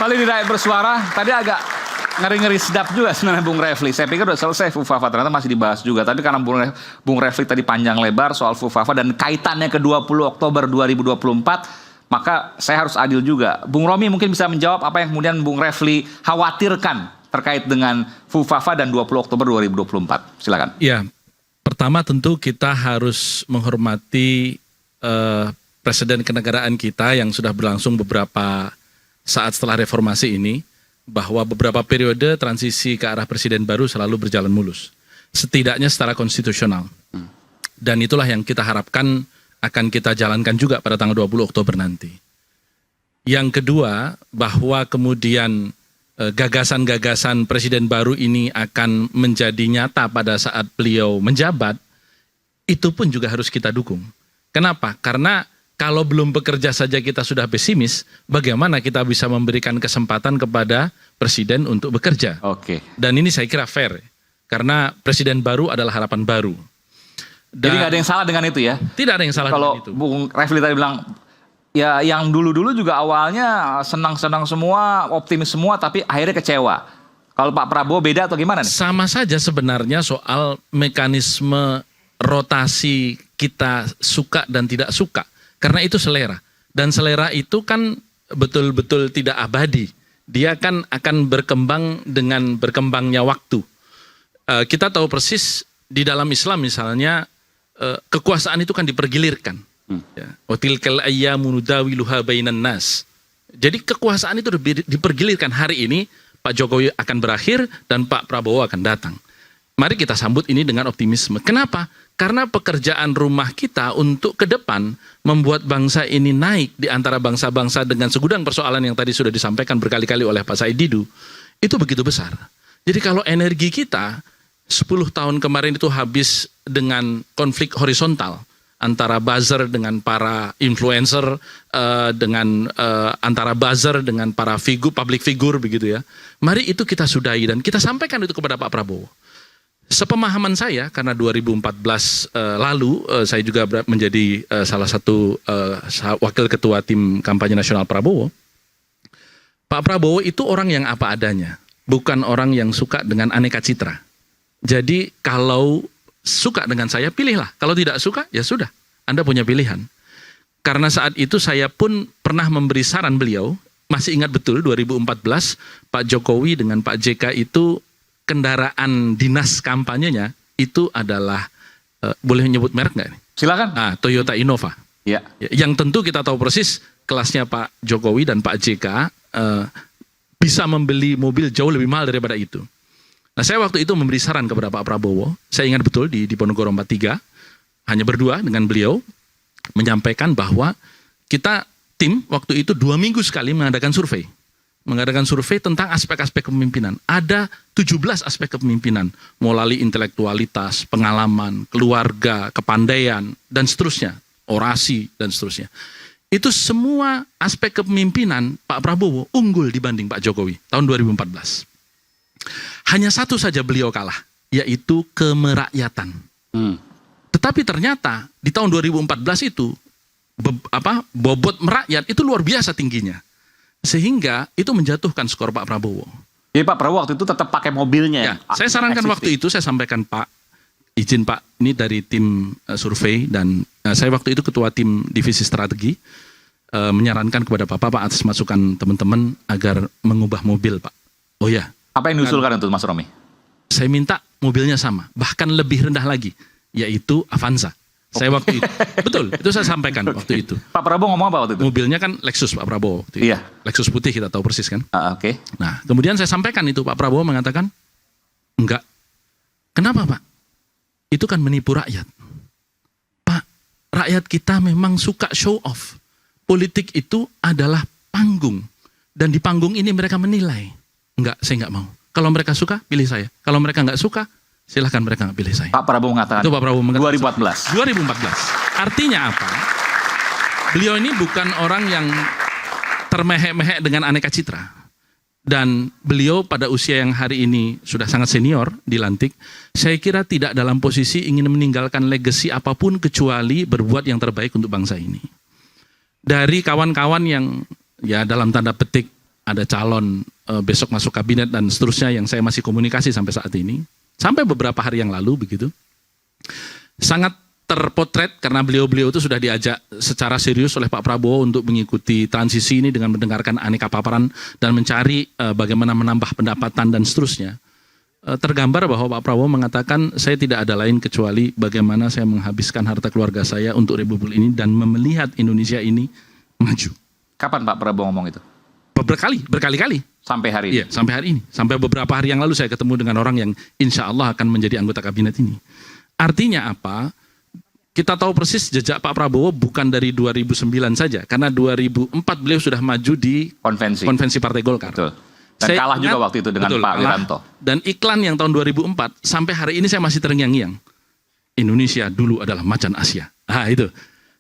Kembali di Rakyat Bersuara, tadi agak ngeri-ngeri sedap juga sebenarnya Bung Refli. Saya pikir udah selesai FUFAFA, ternyata masih dibahas juga. Tapi karena Bung Refli tadi panjang lebar soal FUFAFA dan kaitannya ke 20 Oktober 2024, maka saya harus adil juga. Bung Romi mungkin bisa menjawab apa yang kemudian Bung Refli khawatirkan terkait dengan FUFAFA dan 20 Oktober 2024. Silakan. Ya, pertama tentu kita harus menghormati presiden kenegaraan kita yang sudah berlangsung beberapa saat setelah reformasi ini, bahwa beberapa periode transisi ke arah presiden baru selalu berjalan mulus, setidaknya secara konstitusional. Dan itulah yang kita harapkan akan kita jalankan juga pada tanggal 20 Oktober nanti. Yang kedua, bahwa kemudian gagasan-gagasan presiden baru ini akan menjadi nyata pada saat beliau menjabat, itu pun juga harus kita dukung. Kenapa? Karena kalau belum bekerja saja kita sudah pesimis, bagaimana kita bisa memberikan kesempatan kepada presiden untuk bekerja? Oke. Dan ini saya kira fair, karena presiden baru adalah harapan baru. Jadi nggak ada yang salah dengan itu ya? Tidak ada yang salah kalau dengan itu. Bung Refli tadi bilang, ya yang dulu-dulu juga awalnya senang-senang semua, optimis semua, tapi akhirnya kecewa. Kalau Pak Prabowo beda atau gimana nih? Sama saja sebenarnya soal mekanisme rotasi kita suka dan tidak suka. Karena itu selera. Dan selera itu kan betul-betul tidak abadi. Dia kan akan berkembang dengan berkembangnya waktu. Kita tahu persis di dalam Islam misalnya, kekuasaan itu kan dipergilirkan. Watilkal ayyamu nudawiluha bainan nas. Jadi kekuasaan itu dipergilirkan. Hari ini Pak Jokowi akan berakhir dan Pak Prabowo akan datang. Mari kita sambut ini dengan optimisme. Kenapa? Karena pekerjaan rumah kita untuk ke depan membuat bangsa ini naik di antara bangsa-bangsa dengan segudang persoalan yang tadi sudah disampaikan berkali-kali oleh Pak Said Didu, itu begitu besar. Jadi kalau energi kita 10 tahun kemarin itu habis dengan konflik horizontal antara buzzer dengan para influencer, dengan antara buzzer dengan para public figure begitu ya. Mari itu kita sudahi dan kita sampaikan itu kepada Pak Prabowo. Sepemahaman saya, karena 2014 lalu saya juga menjadi salah satu wakil ketua tim kampanye nasional Prabowo. Pak Prabowo itu orang yang apa adanya, bukan orang yang suka dengan aneka citra. Jadi kalau suka dengan saya, pilihlah. Kalau tidak suka, ya sudah, Anda punya pilihan. Karena saat itu saya pun pernah memberi saran beliau, masih ingat betul 2014, Pak Jokowi dengan Pak JK itu kendaraan dinas kampanyenya itu adalah, boleh menyebut merek nggak ini? Silakan. Nah, Toyota Innova. Ya. Yang tentu kita tahu persis kelasnya Pak Jokowi dan Pak JK bisa membeli mobil jauh lebih mahal daripada itu. Nah, saya waktu itu memberi saran kepada Pak Prabowo, saya ingat betul di Diponegoro 43, hanya berdua dengan beliau, menyampaikan bahwa kita tim waktu itu 2 minggu sekali mengadakan survei tentang aspek-aspek kepemimpinan. Ada 17 aspek kepemimpinan, mulai intelektualitas, pengalaman, keluarga, kepandaian, dan seterusnya, orasi, dan seterusnya. Itu semua aspek kepemimpinan Pak Prabowo unggul dibanding Pak Jokowi tahun 2014. Hanya satu saja beliau kalah, yaitu kemerakyatan. Tetapi ternyata di tahun 2014 itu, bobot merakyat itu luar biasa tingginya. Sehingga itu menjatuhkan skor Pak Prabowo. Jadi Pak Prabowo waktu itu tetap pakai mobilnya. Ya, saya sarankan waktu itu, saya sampaikan Pak, izin Pak, ini dari tim survei dan saya waktu itu ketua tim divisi strategi, menyarankan kepada Pak atas masukan teman-teman agar mengubah mobil Pak. Oh ya. Apa yang diusulkan untuk Mas Romi? Saya minta mobilnya sama, bahkan lebih rendah lagi, yaitu Avanza. Saya waktu itu, betul, itu saya sampaikan waktu itu. Pak Prabowo ngomong apa waktu itu? Mobilnya kan Lexus Pak Prabowo waktu itu. Iya. Lexus putih kita tahu persis kan. Oke. Nah, kemudian saya sampaikan itu, Pak Prabowo mengatakan, enggak. Kenapa Pak? Itu kan menipu rakyat. Pak, rakyat kita memang suka show off. Politik itu adalah panggung. Dan di panggung ini mereka menilai. Enggak, saya enggak mau. Kalau mereka suka, pilih saya. Kalau mereka enggak suka, silahkan mereka nggak pilih saya. Pak Prabowo mengatakan. Itu Pak Prabowo mengatakan. 2014. Artinya apa? Beliau ini bukan orang yang termehek-mehek dengan aneka citra. Dan beliau pada usia yang hari ini sudah sangat senior dilantik, saya kira tidak dalam posisi ingin meninggalkan legacy apapun kecuali berbuat yang terbaik untuk bangsa ini. Dari kawan-kawan yang ya dalam tanda petik ada calon besok masuk kabinet dan seterusnya yang saya masih komunikasi sampai saat ini. Sampai beberapa hari yang lalu begitu. Sangat terpotret karena beliau-beliau itu sudah diajak secara serius oleh Pak Prabowo untuk mengikuti transisi ini dengan mendengarkan aneka paparan dan mencari bagaimana menambah pendapatan dan seterusnya. Tergambar bahwa Pak Prabowo mengatakan saya tidak ada lain kecuali bagaimana saya menghabiskan harta keluarga saya untuk Republik ini dan melihat Indonesia ini maju. Kapan Pak Prabowo ngomong itu? Berkali-kali. Sampai hari ini? Iya, sampai hari ini. Sampai beberapa hari yang lalu saya ketemu dengan orang yang insya Allah akan menjadi anggota kabinet ini. Artinya apa? Kita tahu persis jejak Pak Prabowo bukan dari 2009 saja. Karena 2004 beliau sudah maju di konvensi Partai Golkar. Betul. Dan saya kalah juga waktu itu dengan Pak Wiranto. Dan iklan yang tahun 2004, sampai hari ini saya masih terngiang-ngiang. Indonesia dulu adalah macan Asia. Itu.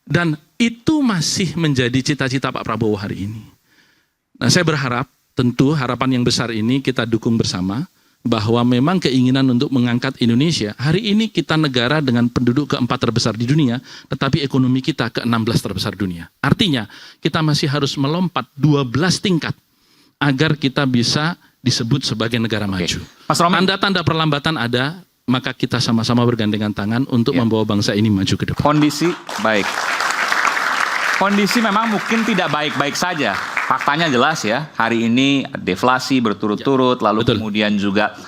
Dan itu masih menjadi cita-cita Pak Prabowo hari ini. Nah, saya berharap, tentu harapan yang besar ini kita dukung bersama, bahwa memang keinginan untuk mengangkat Indonesia, hari ini kita negara dengan penduduk ke-4 terbesar di dunia, tetapi ekonomi kita ke-16 terbesar dunia. Artinya, kita masih harus melompat 12 tingkat, agar kita bisa disebut sebagai negara maju. Tanda-tanda perlambatan ada, maka kita sama-sama bergandengan tangan untuk membawa bangsa ini maju ke depan. Kondisi baik. Kondisi memang mungkin tidak baik-baik saja. Faktanya jelas ya, hari ini deflasi berturut-turut, lalu kemudian juga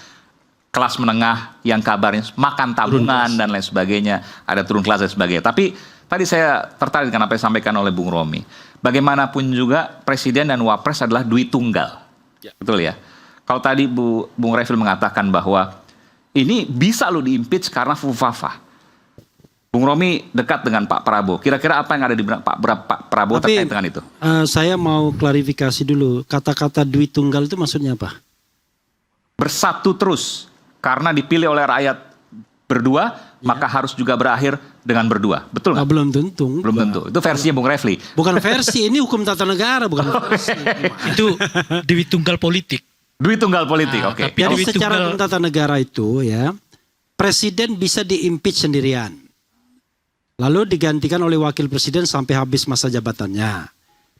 kelas menengah yang kabarnya makan tabungan dan lain sebagainya, ada turun kelas dan sebagainya. Tapi tadi saya tertarik dengan apa yang disampaikan oleh Bung Romi. Bagaimanapun juga Presiden dan Wapres adalah duit tunggal. Betul ya? Kalau tadi Bung Refil mengatakan bahwa ini bisa lo di-impeach karena fufafa. Bung Romi dekat dengan Pak Prabowo. Kira-kira apa yang ada di Pak Prabowo terkait dengan itu? Saya mau klarifikasi dulu. Kata-kata duit tunggal itu maksudnya apa? Bersatu terus. Karena dipilih oleh rakyat berdua, maka harus juga berakhir dengan berdua. Betul nggak? Belum tentu. Belum tentu. Itu versinya Bung Refli. Bukan versi, ini hukum tata negara, bukan versi. Itu duit tunggal politik. Duit tunggal politik, oke. Jadi secara hukum tata negara itu ya, presiden bisa di-impeach sendirian. Lalu digantikan oleh wakil presiden sampai habis masa jabatannya.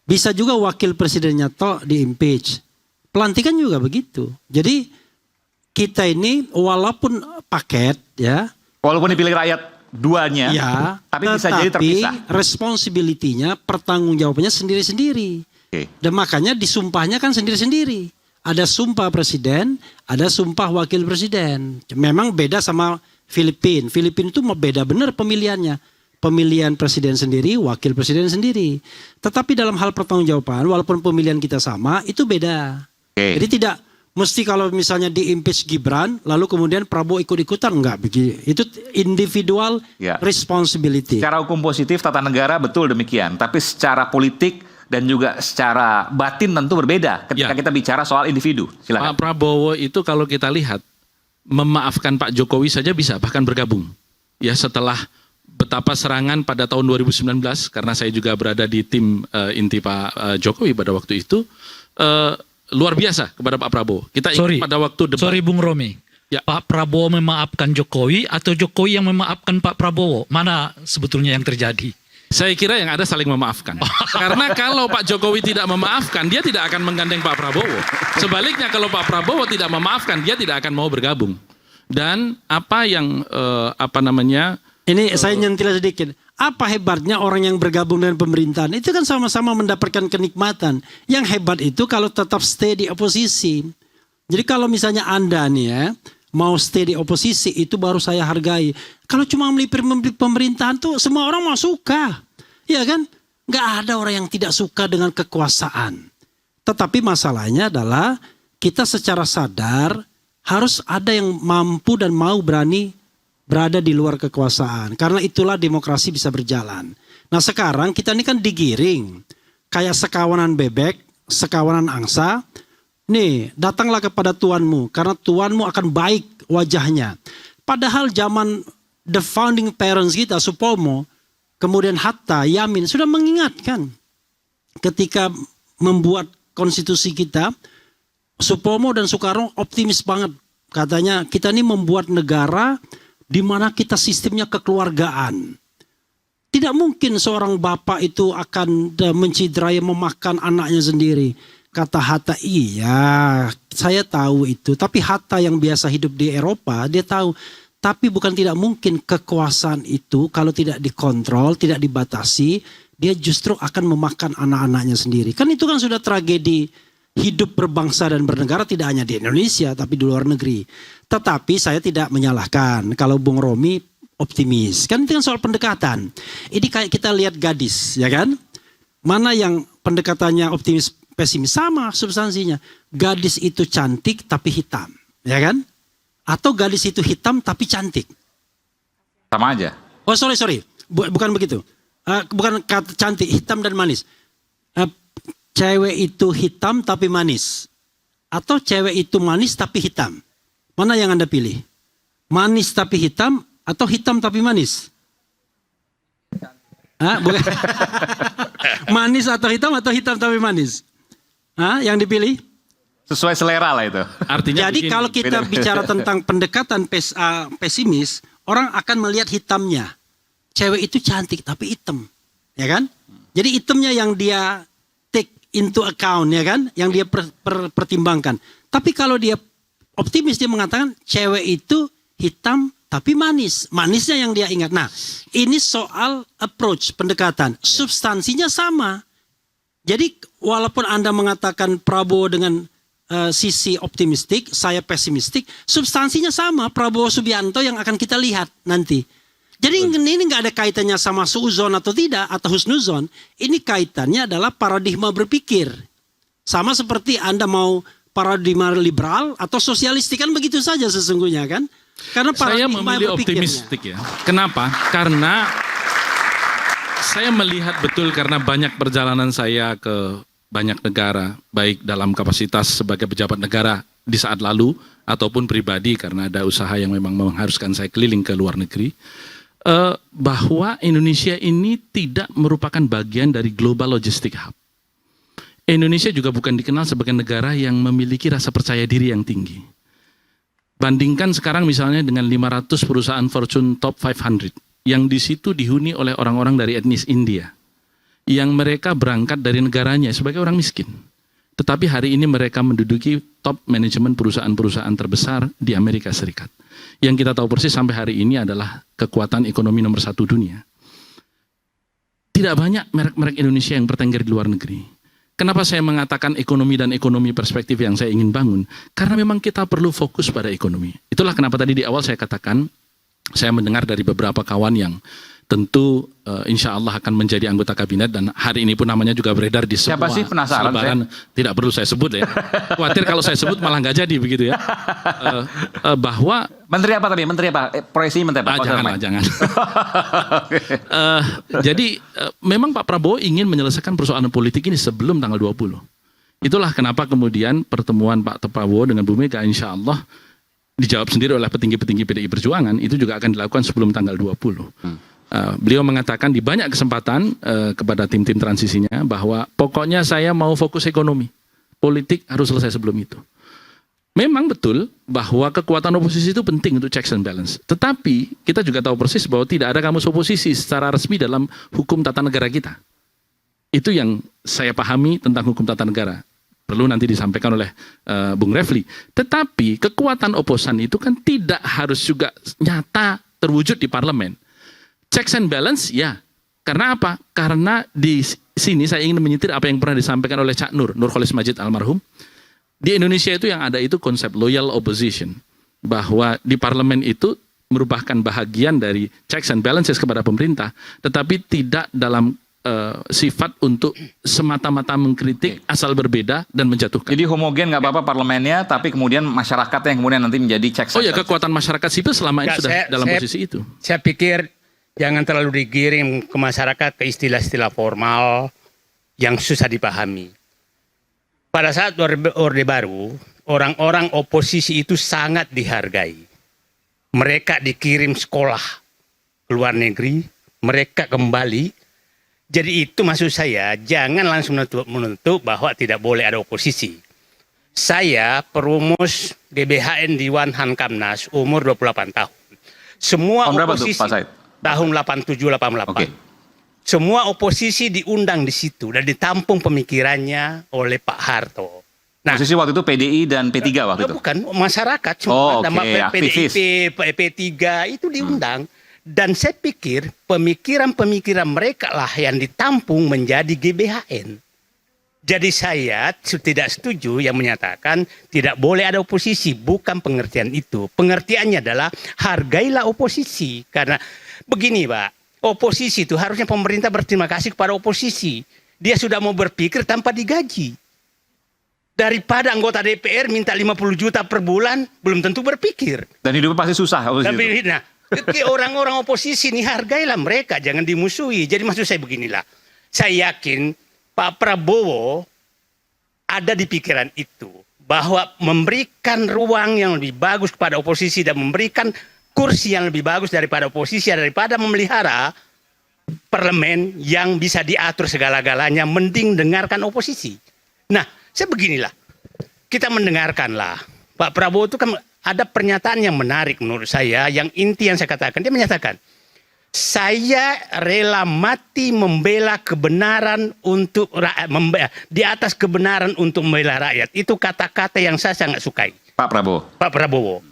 Bisa juga wakil presidennya di-impeach. Pelantikan juga begitu. Jadi kita ini walaupun paket ya. Walaupun dipilih rakyat duanya. Ya. Tapi bisa jadi terpisah. Responsibility-nya, pertanggungjawabannya sendiri-sendiri. Dan makanya disumpahnya kan sendiri-sendiri. Ada sumpah presiden, ada sumpah wakil presiden. Memang beda sama Filipina. Filipina itu beda benar pemilihannya. Pemilihan presiden sendiri, wakil presiden sendiri. Tetapi dalam hal pertanggungjawaban, walaupun pemilihan kita sama, itu beda. Jadi tidak mesti kalau misalnya di-impeach Gibran, lalu kemudian Prabowo ikut-ikutan. Enggak begitu. Itu individual responsibility. Secara hukum positif, tata negara betul demikian. Tapi secara politik dan juga secara batin tentu berbeda ketika kita bicara soal individu. Silakan. Pak Prabowo itu kalau kita lihat, memaafkan Pak Jokowi saja bisa, bahkan bergabung. Ya setelah betapa serangan pada tahun 2019, karena saya juga berada di tim inti Pak Jokowi pada waktu itu, luar biasa kepada Pak Prabowo. Kita ingat pada waktu debat. Sorry Bung Romi, Pak Prabowo memaafkan Jokowi atau Jokowi yang memaafkan Pak Prabowo? Mana sebetulnya yang terjadi? Saya kira yang ada saling memaafkan. Karena kalau Pak Jokowi tidak memaafkan, dia tidak akan menggandeng Pak Prabowo. Sebaliknya kalau Pak Prabowo tidak memaafkan, dia tidak akan mau bergabung. Dan apa yang ini saya nyentil sedikit. Apa hebatnya orang yang bergabung dengan pemerintahan? Itu kan sama-sama mendapatkan kenikmatan. Yang hebat itu kalau tetap stay di oposisi. Jadi kalau misalnya Anda nih ya, mau stay di oposisi, itu baru saya hargai. Kalau cuma melipir pemerintahan tuh semua orang mau suka. Iya kan? Nggak ada orang yang tidak suka dengan kekuasaan. Tetapi masalahnya adalah kita secara sadar harus ada yang mampu dan mau berani berada di luar kekuasaan. Karena itulah demokrasi bisa berjalan. Nah sekarang kita ini kan digiring. Kayak sekawanan bebek, sekawanan angsa. Nih datanglah kepada tuanmu. Karena tuanmu akan baik wajahnya. Padahal zaman the founding parents kita, Supomo, kemudian Hatta, Yamin, sudah mengingatkan. Ketika membuat konstitusi kita, Supomo dan Soekarno optimis banget. Katanya kita ini membuat negara di mana kita sistemnya kekeluargaan. Tidak mungkin seorang bapak itu akan menciderai, memakan anaknya sendiri. Kata Hatta, iya, saya tahu itu. Tapi Hatta yang biasa hidup di Eropa, dia tahu. Tapi bukan tidak mungkin kekuasaan itu kalau tidak dikontrol, tidak dibatasi, dia justru akan memakan anak-anaknya sendiri. Kan itu kan sudah tragedi hidup berbangsa dan bernegara tidak hanya di Indonesia, tapi di luar negeri. Tetapi saya tidak menyalahkan kalau Bung Romi optimis. Kan itu kan soal pendekatan. Ini kayak kita lihat gadis, ya kan? Mana yang pendekatannya optimis, pesimis, sama substansinya. Gadis itu cantik tapi hitam, ya kan? Atau gadis itu hitam tapi cantik. Sama aja. Oh sorry, bukan begitu. Bukan kata cantik, hitam dan manis. Cewek itu hitam tapi manis. Atau cewek itu manis tapi hitam. Mana yang Anda pilih? Manis tapi hitam atau hitam tapi manis? Bukan. Manis atau hitam tapi manis? Yang dipilih? Sesuai selera lah itu. Artinya jadi begini, kalau kita bicara tentang pendekatan pesimis, orang akan melihat hitamnya. Cewek itu cantik tapi hitam, ya kan? Jadi hitamnya yang dia take into account, ya kan? Yang dia pertimbangkan. Tapi kalau dia optimis, dia mengatakan cewek itu hitam tapi manis. Manisnya yang dia ingat. Nah, ini soal approach, pendekatan. Substansinya sama. Jadi walaupun Anda mengatakan Prabowo dengan sisi optimistik, saya pesimistik, substansinya sama, Prabowo Subianto yang akan kita lihat nanti. Jadi ini nggak ada kaitannya sama suuzon atau tidak, atau husnuzon. Ini kaitannya adalah paradigma berpikir. Sama seperti Anda mau paradigma liberal atau sosialistik, kan begitu saja sesungguhnya kan. Karena saya paradigma memilih berpikirnya. optimistik ya. Kenapa? Karena saya melihat betul karena banyak perjalanan saya ke banyak negara, baik dalam kapasitas sebagai pejabat negara di saat lalu, ataupun pribadi karena ada usaha yang memang mengharuskan saya keliling ke luar negeri, bahwa Indonesia ini tidak merupakan bagian dari global logistic hub. Indonesia juga bukan dikenal sebagai negara yang memiliki rasa percaya diri yang tinggi. Bandingkan sekarang misalnya dengan 500 perusahaan Fortune Top 500, yang di situ dihuni oleh orang-orang dari etnis India, yang mereka berangkat dari negaranya sebagai orang miskin. Tetapi hari ini mereka menduduki top manajemen perusahaan-perusahaan terbesar di Amerika Serikat. Yang kita tahu persis sampai hari ini adalah kekuatan ekonomi nomor 1 dunia. Tidak banyak merek-merek Indonesia yang bertengger di luar negeri. Kenapa saya mengatakan ekonomi dan ekonomi perspektif yang saya ingin bangun? Karena memang kita perlu fokus pada ekonomi. Itulah kenapa tadi di awal saya katakan, saya mendengar dari beberapa kawan yang tentu insya Allah akan menjadi anggota kabinet, dan hari ini pun namanya juga beredar di semua. Siapa sih, penasaran selebaran. Tidak perlu saya sebut ya. Khawatir kalau saya sebut malah nggak jadi begitu ya. Bahwa Menteri apa tadi? Menteri apa? Proyeksi menteri apa? jangan. Jadi memang Pak Prabowo ingin menyelesaikan persoalan politik ini sebelum tanggal 20. Itulah kenapa kemudian pertemuan Pak Prabowo dengan Bu Mega insya Allah dijawab sendiri oleh petinggi-petinggi PDI Perjuangan itu juga akan dilakukan sebelum tanggal 20. Beliau mengatakan di banyak kesempatan kepada tim-tim transisinya bahwa pokoknya saya mau fokus ekonomi. Politik harus selesai sebelum itu. Memang betul bahwa kekuatan oposisi itu penting untuk checks and balance. Tetapi kita juga tahu persis bahwa tidak ada kamus oposisi secara resmi dalam hukum tata negara kita. Itu yang saya pahami tentang hukum tata negara. Perlu nanti disampaikan oleh Bung Refli. Tetapi kekuatan oposan itu kan tidak harus juga nyata terwujud di parlemen. Checks and balance ya. Karena apa? Karena di sini saya ingin menyetir apa yang pernah disampaikan oleh Cak Nurholis Majid almarhum. Di Indonesia itu yang ada itu konsep loyal opposition. Bahwa di parlemen itu merupakan bahagian dari checks and balances kepada pemerintah. Tetapi tidak dalam sifat untuk semata-mata mengkritik asal berbeda dan menjatuhkan. Jadi homogen nggak apa-apa parlemennya, tapi kemudian masyarakatnya yang kemudian nanti menjadi checks. Oh ya, kekuatan masyarakat sipil selama ini sudah dalam posisi itu. Saya pikir jangan terlalu digiring ke masyarakat ke istilah-istilah formal yang susah dipahami. Pada saat Orde Baru, orang-orang oposisi itu sangat dihargai. Mereka dikirim sekolah ke luar negeri, mereka kembali. Jadi itu maksud saya, jangan langsung menuntut bahwa tidak boleh ada oposisi. Saya perumus GBHN Dewan Hankamnas umur 28 tahun. Semua Tahun berapa tuh, oposisi Pak Said? tahun 87-88. Oke. Semua oposisi diundang di situ dan ditampung pemikirannya oleh Pak Harto. Nah, Posisi waktu itu PDI dan P3 waktu itu. bukan masyarakat, Oh, semua nama oke, aktivis. PDIP, P3 itu diundang. Dan saya pikir pemikiran-pemikiran mereka lah yang ditampung menjadi GBHN. Jadi saya tidak setuju yang menyatakan tidak boleh ada oposisi. Bukan pengertian itu. Pengertiannya adalah hargailah oposisi. Karena begini Pak, oposisi itu harusnya pemerintah berterima kasih kepada oposisi. Dia sudah mau berpikir tanpa digaji. Daripada anggota DPR minta 50 juta per bulan, belum tentu berpikir. Dan hidupnya pasti susah. Tapi nah, orang-orang oposisi ini hargailah mereka, jangan dimusuhi. Jadi maksud saya beginilah. Saya yakin Pak Prabowo ada di pikiran itu. Bahwa memberikan ruang yang lebih bagus kepada oposisi dan memberikan kursi yang lebih bagus daripada oposisi, daripada memelihara parlemen yang bisa diatur segala-galanya, mending dengarkan oposisi. Nah, saya beginilah, kita mendengarkanlah. Pak Prabowo itu kan ada pernyataan yang menarik menurut saya, yang inti yang saya katakan. Dia menyatakan, saya rela mati membela kebenaran untuk di atas kebenaran untuk membela rakyat. Itu kata-kata yang saya sangat sukai. Pak Prabowo. Pak Prabowo.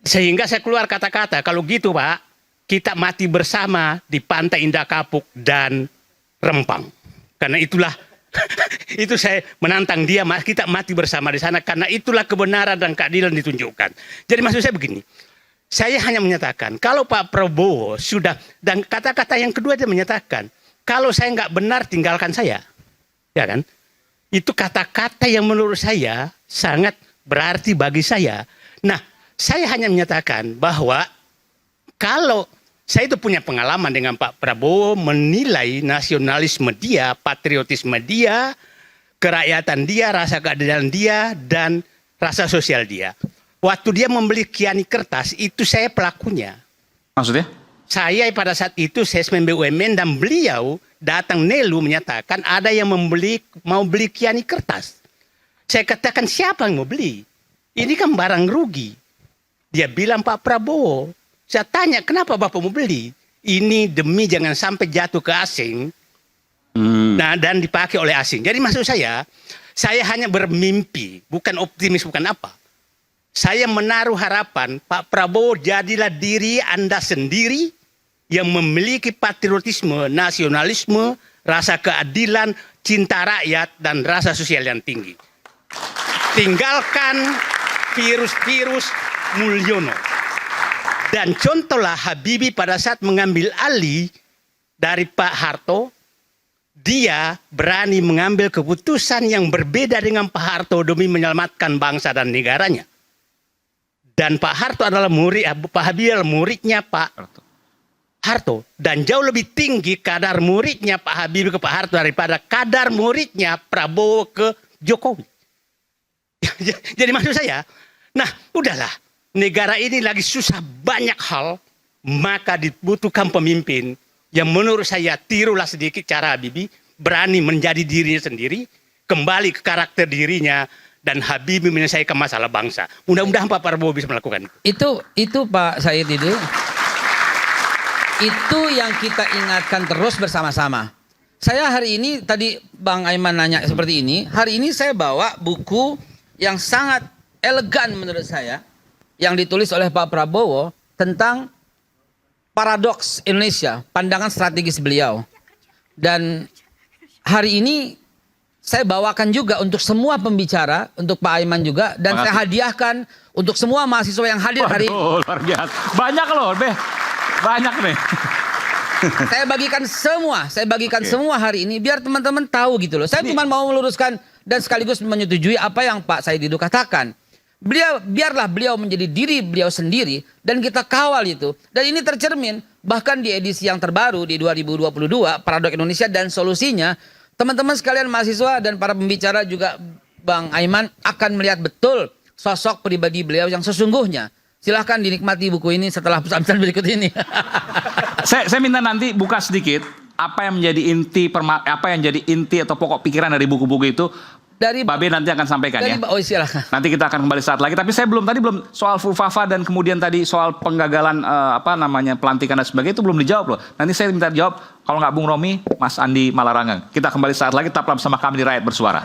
Sehingga saya keluar kata-kata, kalau gitu Pak, kita mati bersama di Pantai Indah Kapuk dan Rempang. Karena itulah itu saya menantang dia, kita mati bersama di sana karena itulah kebenaran dan keadilan ditunjukkan. Jadi maksud saya begini, saya hanya menyatakan kalau Pak Prabowo sudah, dan kata-kata yang kedua dia menyatakan kalau saya nggak benar tinggalkan saya, ya kan? Itu kata-kata yang menurut saya sangat berarti bagi saya. Nah, saya hanya menyatakan bahwa kalau saya itu punya pengalaman dengan Pak Prabowo menilai nasionalisme dia, patriotisme dia, kerakyatan dia, rasa keadilan dia, dan rasa sosial dia. Waktu dia membeli Kiani Kertas, itu saya pelakunya. Maksudnya? Saya pada saat itu Sesmen BUMN dan beliau datang Nelu menyatakan ada yang mau beli Kiani Kertas. Saya katakan siapa yang mau beli? Ini kan barang rugi. Dia bilang Pak Prabowo. Saya tanya, kenapa Bapak mau beli? Ini demi jangan sampai jatuh ke asing. Nah, dan dipakai oleh asing. Jadi maksud saya hanya bermimpi, bukan optimis, bukan apa. Saya menaruh harapan, Pak Prabowo jadilah diri Anda sendiri yang memiliki patriotisme, nasionalisme, rasa keadilan, cinta rakyat, dan rasa sosial yang tinggi. Tinggalkan virus-virus Mulyono. Dan contohlah Habibie pada saat mengambil alih dari Pak Harto, dia berani mengambil keputusan yang berbeda dengan Pak Harto demi menyelamatkan bangsa dan negaranya. Dan Pak Harto adalah Pak Habibie adalah muridnya Pak Harto. Dan jauh lebih tinggi kadar muridnya Pak Habibie ke Pak Harto daripada kadar muridnya Prabowo ke Jokowi. Jadi maksud saya, nah udahlah. Negara ini lagi susah banyak hal, maka dibutuhkan pemimpin yang menurut saya tirulah sedikit cara Habibie, berani menjadi dirinya sendiri, kembali ke karakter dirinya, dan Habibie menyelesaikan masalah bangsa. Mudah-mudahan Pak Prabowo bisa melakukan itu. Itu Pak Said itu yang kita ingatkan terus bersama-sama. Saya hari ini, tadi Bang Aiman nanya seperti ini, hari ini saya bawa buku yang sangat elegan menurut saya, yang ditulis oleh Pak Prabowo tentang paradoks Indonesia, pandangan strategis beliau. Dan hari ini saya bawakan juga untuk semua pembicara, untuk Pak Aiman juga, dan saya hadiahkan untuk semua mahasiswa yang hadir hari ini. Waduh, luar biasa. Banyak loh, Beh. Banyak nih. Saya bagikan semua hari ini biar teman-teman tahu gitu loh. Saya cuma mau meluruskan dan sekaligus menyetujui apa yang Pak Said Didu katakan. Biarlah beliau menjadi diri beliau sendiri dan kita kawal itu. Dan ini tercermin bahkan di edisi yang terbaru di 2022 Paradoks Indonesia dan Solusinya. Teman-teman sekalian mahasiswa dan para pembicara juga Bang Aiman akan melihat betul sosok pribadi beliau yang sesungguhnya. Silahkan dinikmati buku ini setelah pesan-pesan berikut ini. Saya minta nanti buka sedikit apa yang menjadi inti atau pokok pikiran dari buku-buku itu. Dari Babe nanti akan sampaikan ya. oh silakan. Nanti kita akan kembali saat lagi. Tapi saya belum soal Fufafa dan kemudian tadi soal penggagalan pelantikan dan sebagainya itu belum dijawab loh. Nanti saya minta jawab kalau nggak Bung Romi, Mas Andi Malarangang. Kita kembali saat lagi. Tetaplah bersama kami di Rakyat Bersuara.